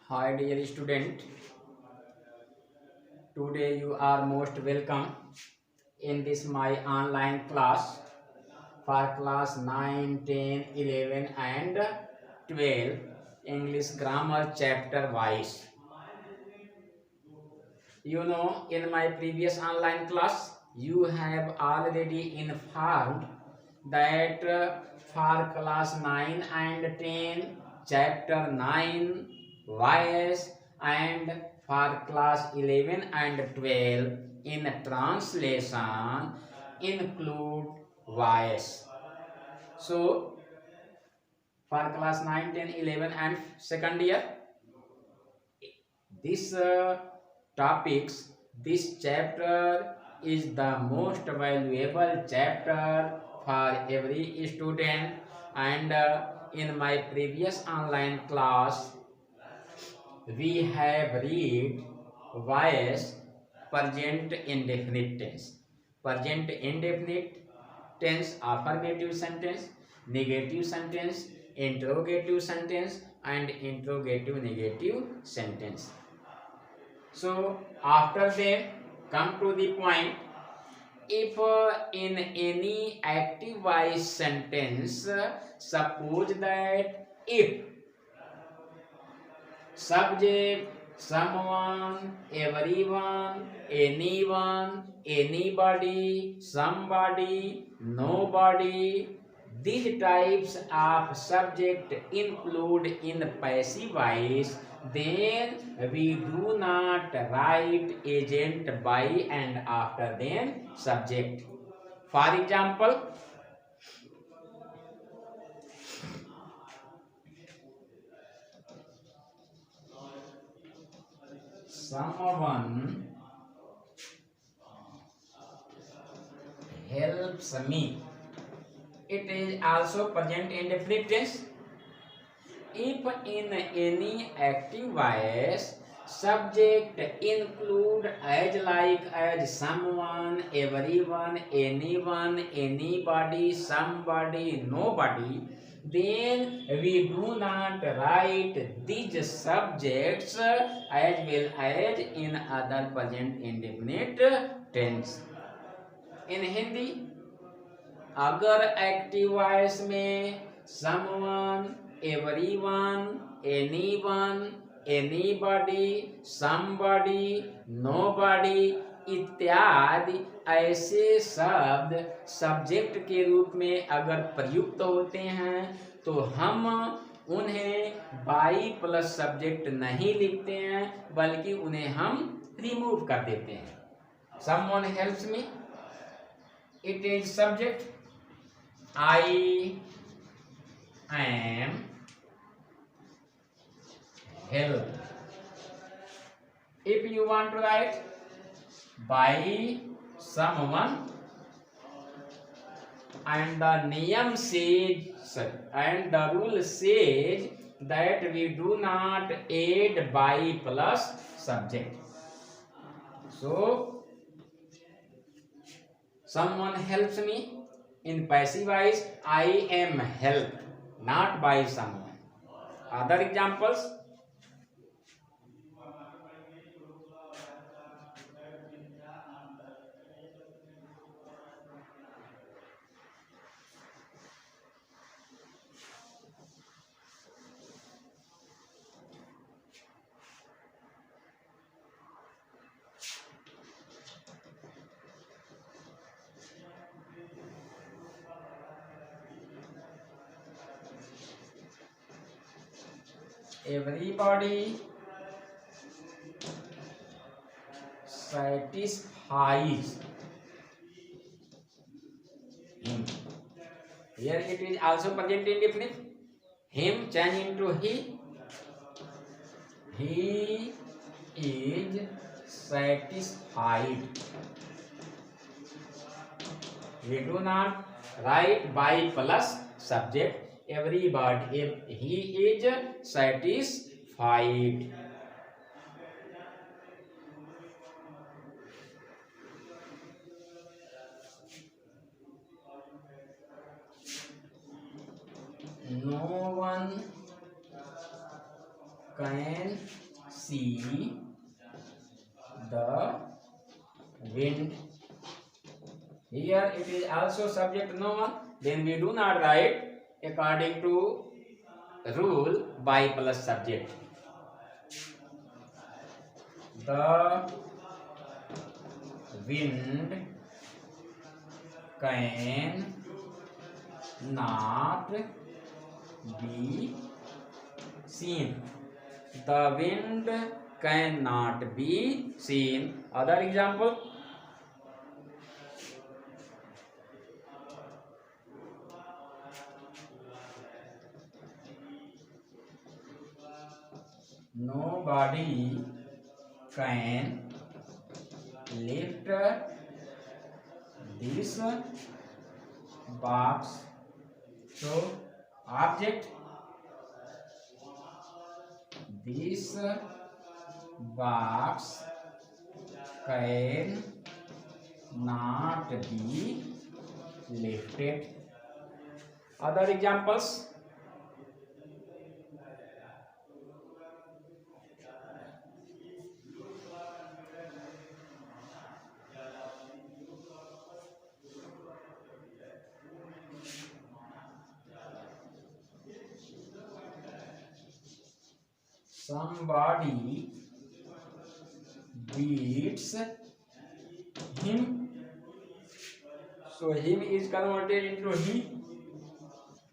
Hi dear student, today you are most welcome in this my online class for class 9, 10, 11 and 12 English grammar chapter wise. You know, in my previous online class you have already informed that for class 9 and 10 chapter 9 voice and for class 11 and 12 in translation include voice. So for class 9, 10, 11 and second year this topics, this chapter is the most valuable chapter for every student. And in my previous online class we have read voice present indefinite tense, present indefinite tense, affirmative sentence, negative sentence, interrogative sentence and interrogative negative sentence. So after that, come to the point. If in any active voice sentence, suppose that if subject, someone, everyone, anyone, anybody, somebody, nobody, these types of subject include in passive voice, then we do not write agent by and after then subject. For example, someone helps me. It is also present indefinite tense. If in any active voice subject include as someone, everyone, anyone, anybody, somebody, nobody, then we do not write these subjects as well as in other present indefinite tense. In Hindi अगर active voice में someone, everyone, anyone, anybody, somebody, nobody इत्यादि ऐसे शब्द subject के रूप में अगर प्रयुक्त होते हैं तो हम उन्हें बाई प्लस सब्जेक्ट नहीं लिखते हैं बल्कि उन्हें हम रिमूव कर देते हैं. Someone helps me, it is subject. I am help. If you want to write by someone and the niyam says and the rule says that we do not add by plus subject. So someone helps me. In passive voice, I am helped, not by someone. Other examples, everybody satisfies him. Here it is also present indefinite. Him change into he. He is satisfied. We do not write by plus subject. Everybody, if he is satisfied. No one can see the wind. Here it is also subject no one. Then we do not write according to rule by plus subject. The wind can not be seen. The wind cannot be seen. Other example. Nobody can lift this box. So object, this box can not be lifted. Other examples. Somebody beats him. So him is converted into he,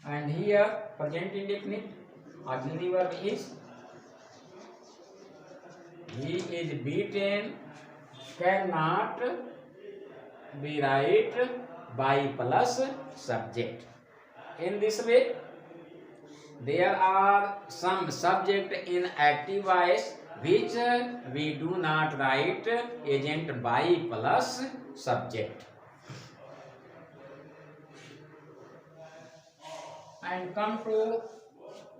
and here present indefinite auxiliary verb is he is beaten cannot be right by plus subject. In this way, there are some subject in active voice which we do not write agent by plus subject. And come to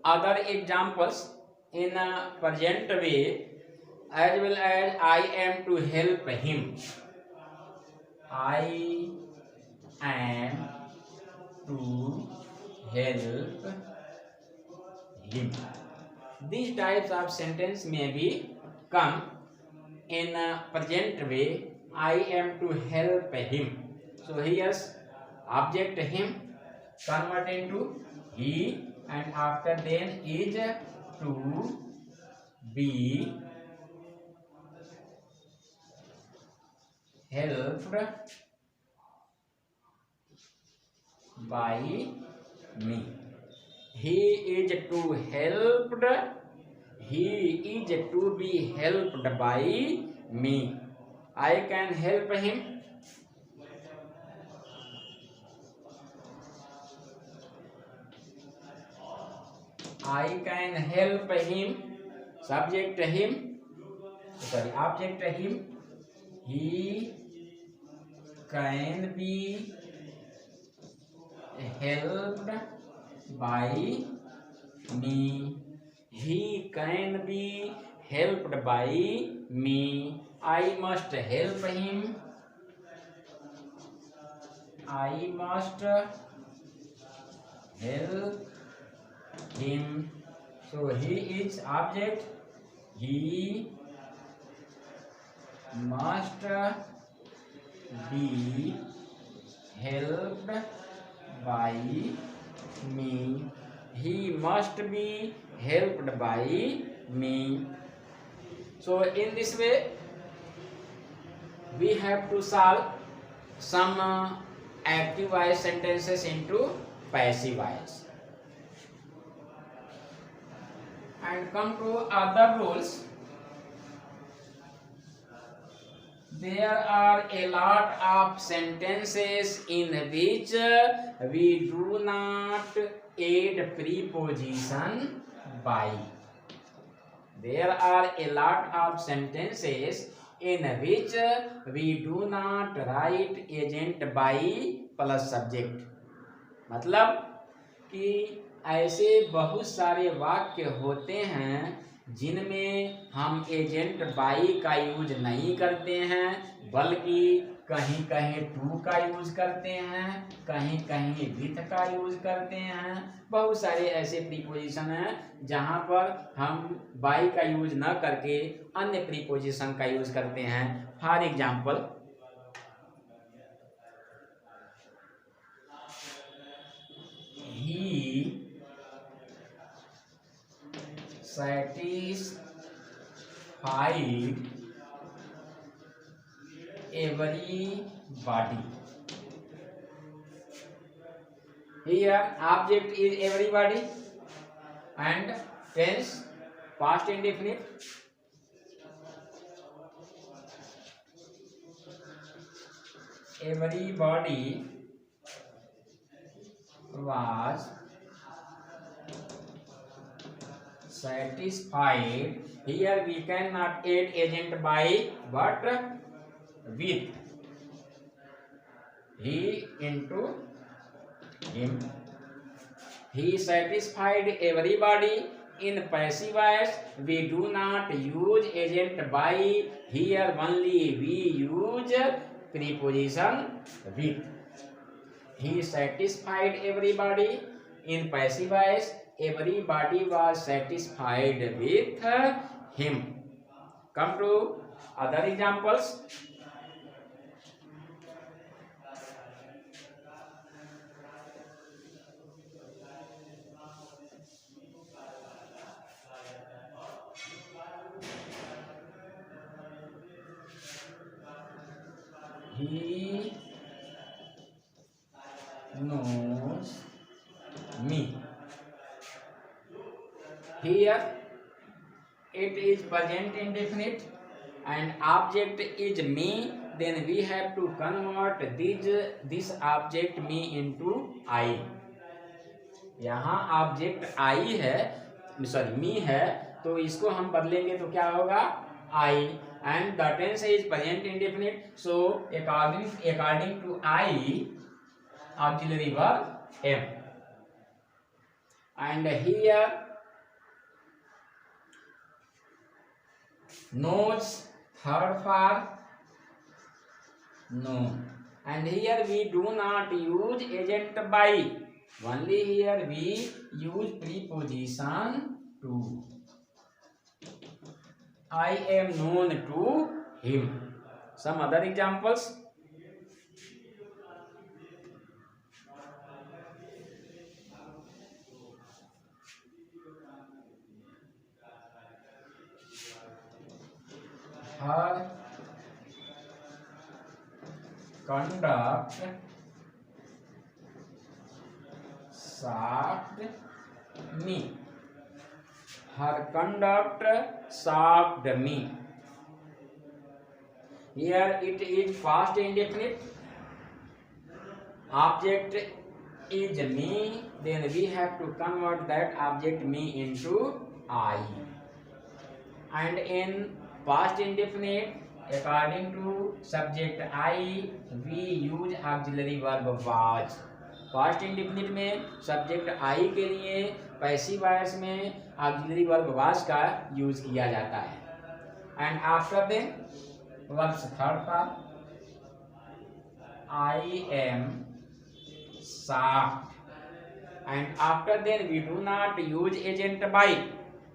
other examples in a present way, as well as I am to help him. I am to help him. These types of sentence may be come in a present way. I am to help him. So here's object him converted into he, and after then is to be helped by me. He is to helped. He is to be helped by me. I can help him. I can help him. Subject him. Sorry, object him. He can be helped by me. He can be helped by me. I must help him. I must help him. So he is object. He must be helped by me. He must be helped by me. So in this way, we have to solve some active voice sentences into passive voice. And come to other rules. There are a lot of sentences in which we do not add preposition by. There are a lot of sentences in which we do not write agent by plus subject. मतलब कि ऐसे बहुत सारे वाक्य होते हैं जिनमें हम एजेंट बाई का यूज नहीं करते हैं, बल्कि कहीं कहीं टू का यूज करते हैं, कहीं कहीं विथ का यूज करते हैं। बहुत सारे ऐसे प्रीपोजिशन हैं जहां पर हम बाई का यूज न करके अन्य प्रीपोजिशन का यूज करते हैं। For example, he satisfied everybody. Here object is everybody and tense past indefinite. Everybody was satisfied. Here we cannot add agent by but with. He into him. He satisfied everybody. In passive voice we do not use agent by. Here only we use preposition with. He satisfied everybody. In passive voice everybody was satisfied with him. Come to other examples. He knows me. Here it is present indefinite and object is me. Then we have to convert this object me into I. यहाँ object I है, sorry मी है, तो इसको हम बदलेंगे तो क्या होगा I. And the tense is present indefinite. So according to I auxiliary verb am. And here knows third for known. And here we do not use agent by. Only here we use preposition to. I am known to him. Some other examples. Her conduct shocked me. Her conduct shocked me. Here it is past indefinite. Object is me. Then we have to convert that object me into I. And in past indefinite, according to subject I, we use auxiliary verb was. past indefinite में subject I के लिए passive voice में auxiliary verb was का use किया जाता है. And after then verbs third form. I am shocked. And after then we do not use agent by,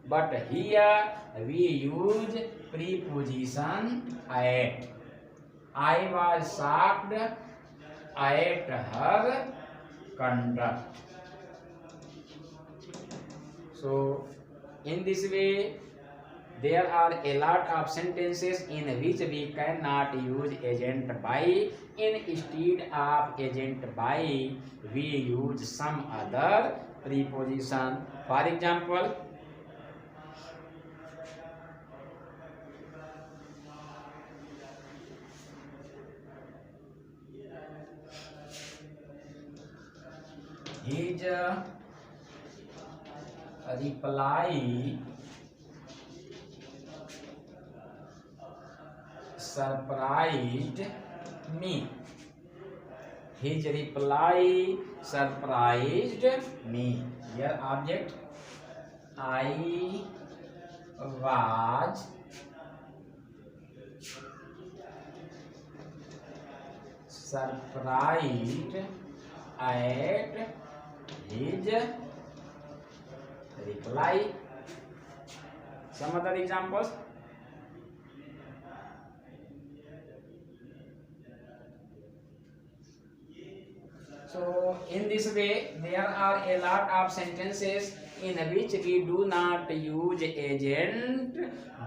but here we use preposition at. I was shocked at her conduct. So in this way there are a lot of sentences in which we cannot use agent by. Instead of agent by we use some other preposition. For example, his reply surprised me. His reply surprised me. Here object I was surprised at his reply. Some other examples. So in this way, there are a lot of sentences in which we do not use agent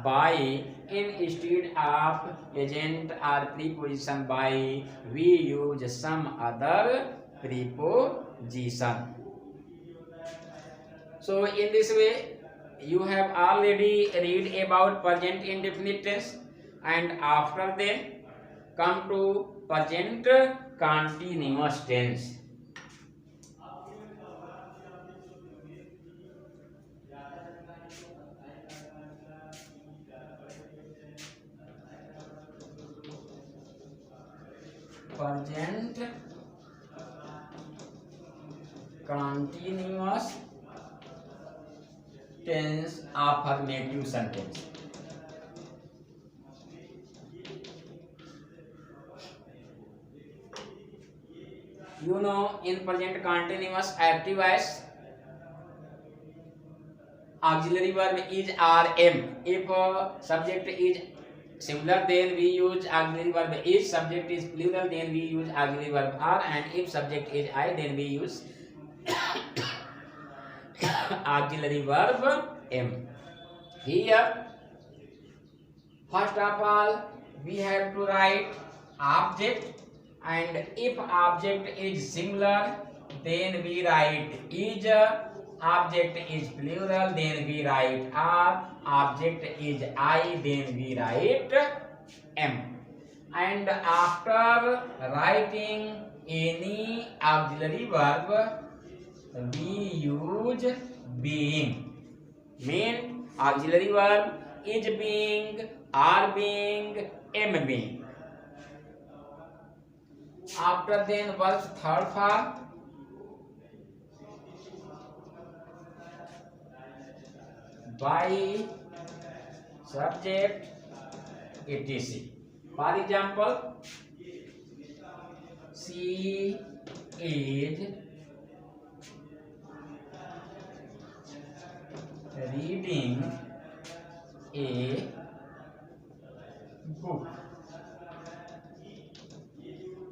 by. Instead of agent or preposition by, we use some other preposition. So in this way, you have already read about present indefinite tense, and after then come to present continuous tense. Present continuous tense affirmative sentence. You know, in present continuous active voice, auxiliary verb is RM. If subject is singular, then we use auxiliary verb is. Subject is plural, then we use auxiliary verb are. And if subject is I, then we use auxiliary verb am. Here, first of all, we have to write object, and if object is singular, then we write is. Object is plural, then we write are. Object is I, then we write am. And after writing any auxiliary verb, we use being. Mean auxiliary verb is being, are being, am being. After then verb's third form, by, subject, etc. For example, she is reading a book.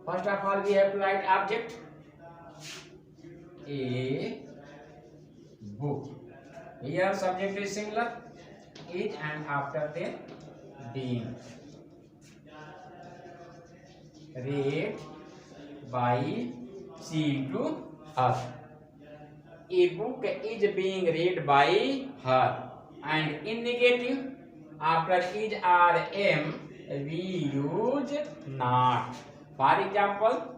First of all, we have to write object, a book. Here subject is singular, is, and after then being. Read by seeing to her. A book is being read by her. And in negative, after is or am, we use not. For example,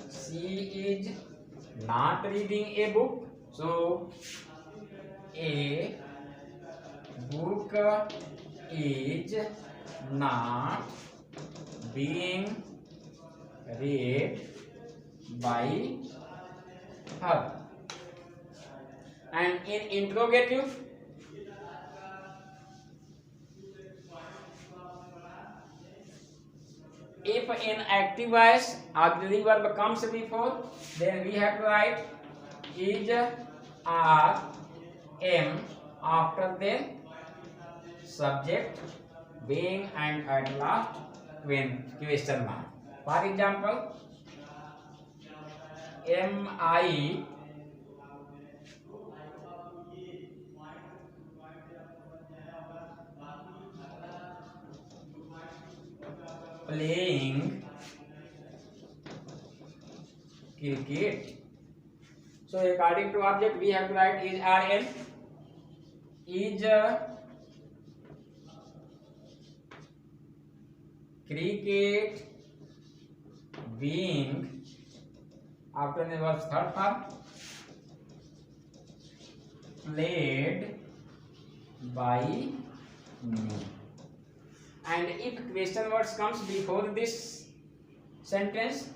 she is not reading a book, so a book is not being read by her. And in interrogative, if in active voice auxiliary verb comes before, then we have to write is, are, am, after then subject, being, and at last question mark. For example, am I playing cricket? So according to object, we have to write is, are, am. Is cricket being, after the verb's third form, played by me. And if question words comes before this sentence,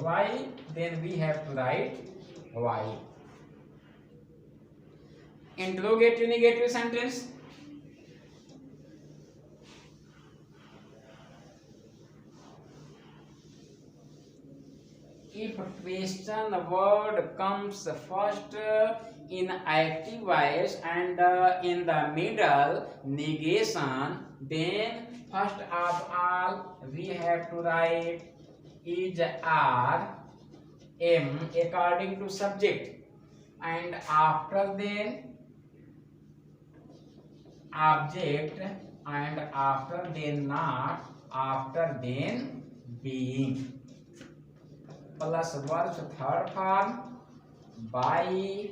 why, then we have to write why. Interrogative negative sentence. If question word comes first in active voice and in the middle negation, then first of all we have to write is or am according to subject, and after then object, and after then not, after then being, plus verbs third form by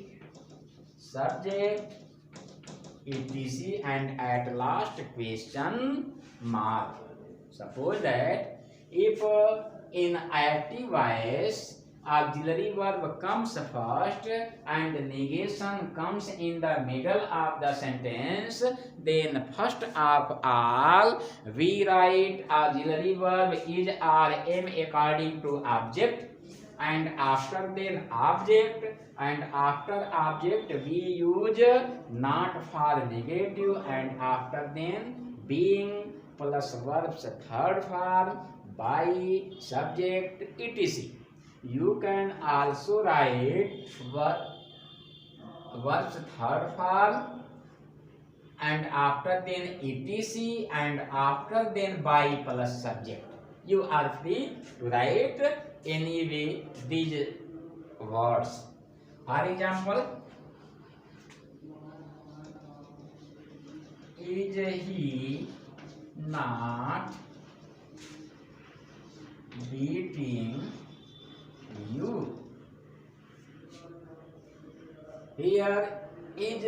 subject etc, and at last question mark. Suppose that if in active voice auxiliary verb comes first and negation comes in the middle of the sentence, then first of all we write auxiliary verb is or am according to object, and after then object, and after object we use not for negative, and after then being plus verbs third form by subject etc. You can also write verbs third form and after then etc, and after then by plus subject. You are free to write any way these words. For example, is he not beating you? Here is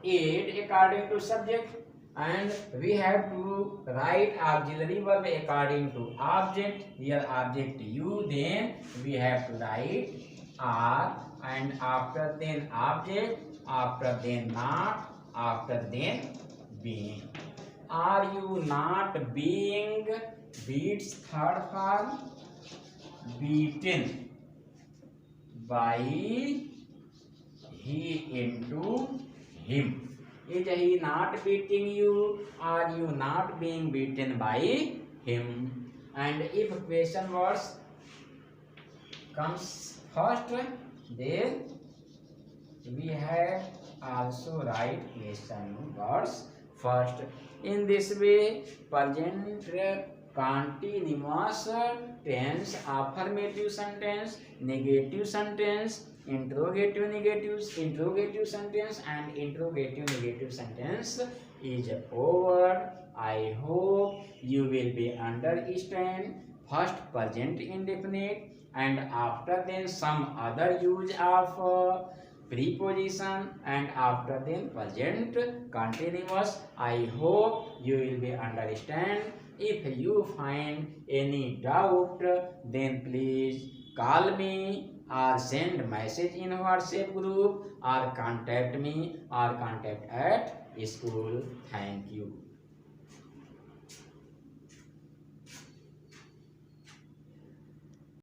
it according to subject, and we have to write auxiliary verb according to object. Here object you, then we have to write are, and after then object, after then not, after then being. Are you not being beats third form beaten by he into him. Is he not beating you? Are you not being beaten by him? And if question words comes first, then we have also write question words first. In this way, present continuous tense, affirmative sentence, negative sentence, interrogative negatives, interrogative sentence, and interrogative negative sentence is over. I hope you will be understand first present indefinite, and after then some other use of preposition, and after then present continuous. I hope you will be understand. If you find any doubt, then please call me or send message in WhatsApp group or contact me or contact at school. Thank you.